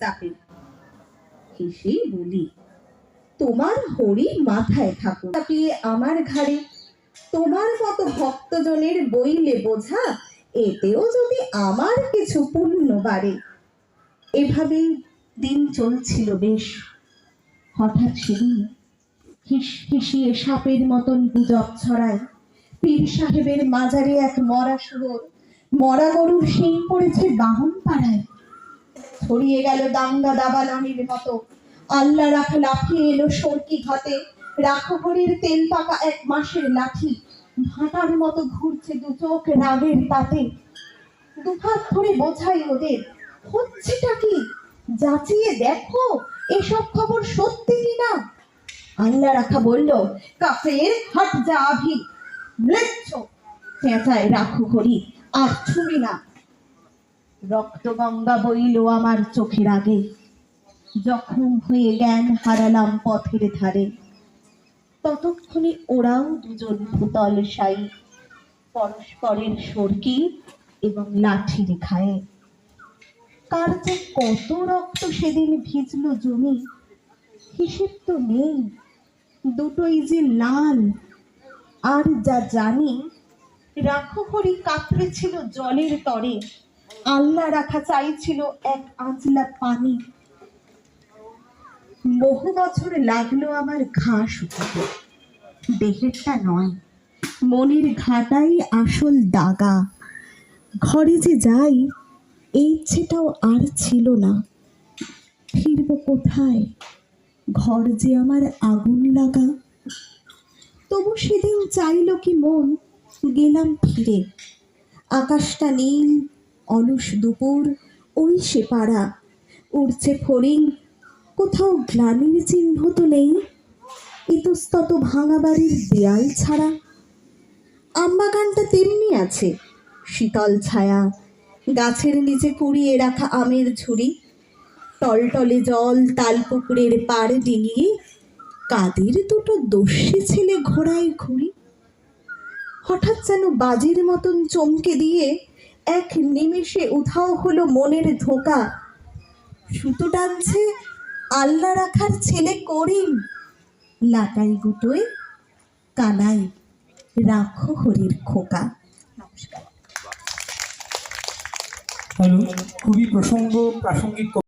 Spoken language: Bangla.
প্রস্তাবে। হেসে বলি, তোমার হরি মাথায় থাকুক, চাপিয়ে আমার ঘাড়ে তোমার মতো ভক্তজনের বইলে বোঝা, এতেও যদি আমার কিছু পুণ্য বাড়ে। এভাবেই দিন চলছিল বেশ। হঠাৎ সেদিন হিসহিসিয়ে সাপের মতন গুজব ছড়ায়, পীর সাহেবের মাজারে এক মরা শুয়োর, মরা গরুর শিং পড়েছে বাহন পাড়ায়। ছড়িয়ে গেল দাঙ্গা দাবানলের মতো। আল্লাহ রাখা লাফিয়ে এলো সরকি ঘাতে, রাখহরির তেল পাকা এক মাসের লাঠি ভাটার মতো ঘুরছে দু চোখ রাগের তাতে। দুহাত ধরে বোঝাই ওদের, হচ্ছেটা কি, যাচিয়ে দেখো এসব খবর সত্যি কিনা। আল্লাহ রাখা বলল, কাফের হাট যা আভি, ম্লেচ্ছ, চেঁচায় রাখহরি, আর ছুঁবি না। রক্ত গঙ্গা বইল আমার চোখের আগে, জখম হয়ে জ্ঞান হারালাম পথের ধারে। ততক্ষণে ওরাও দুজন ভূতল সাই, পরস্পরের সরকি এবং লাঠি রেখায়। কার যে কত রক্ত সেদিন ভিজল জমি, হিসেব তো নেই, দুটোই যে লাল। আর যা জানি, রাখহরি কাতরেছিল জলের তরে, আল্লাহ রাখা চাইছিল এক আঁচলা পানি। বহু বছর লাগলো আমার ঘা শুকাতে, দেহেরটা নয়, মনের ঘাটাই আসল দাগা। ঘরে যে যাই এই ইচ্ছেটাও আর ছিল না। ফিরব কোথায়, ঘর যে আমার আগুন লাগা। তবু সেদিন চাইল কি মন, গেলাম ফিরে। আকাশটা নীল, অলস দুপুর, ওই সে পাড়া, উড়ছে ফড়িং, কোথাও গ্লানির চিহ্ন তো নেই, ইতস্তত ভাঙা বাড়ির দেয়াল ছাড়া। আমবাগানটা তেমনি আছে, শীতল ছায়া, গাছের নিচে কুড়িয়ে রাখা আমের ঝুড়ি, টলটলে জল তালপুকুরের পাড় ডিঙিয়ে কাদের দুটো দস্যি ছেলে ঘোড়ায় ঘুরি। হঠাৎ যেন বাজির মতন চমকে দিয়ে এক নিমেষে উধাও হলো মনের ধোঁকা। সুতো টানছে আল্লাহ রাখার ছেলে করিম, লাটাই গুটোয় কানাই রাখহরির খোকা। নমস্কার। হ্যালো, খুবই প্রাসঙ্গিক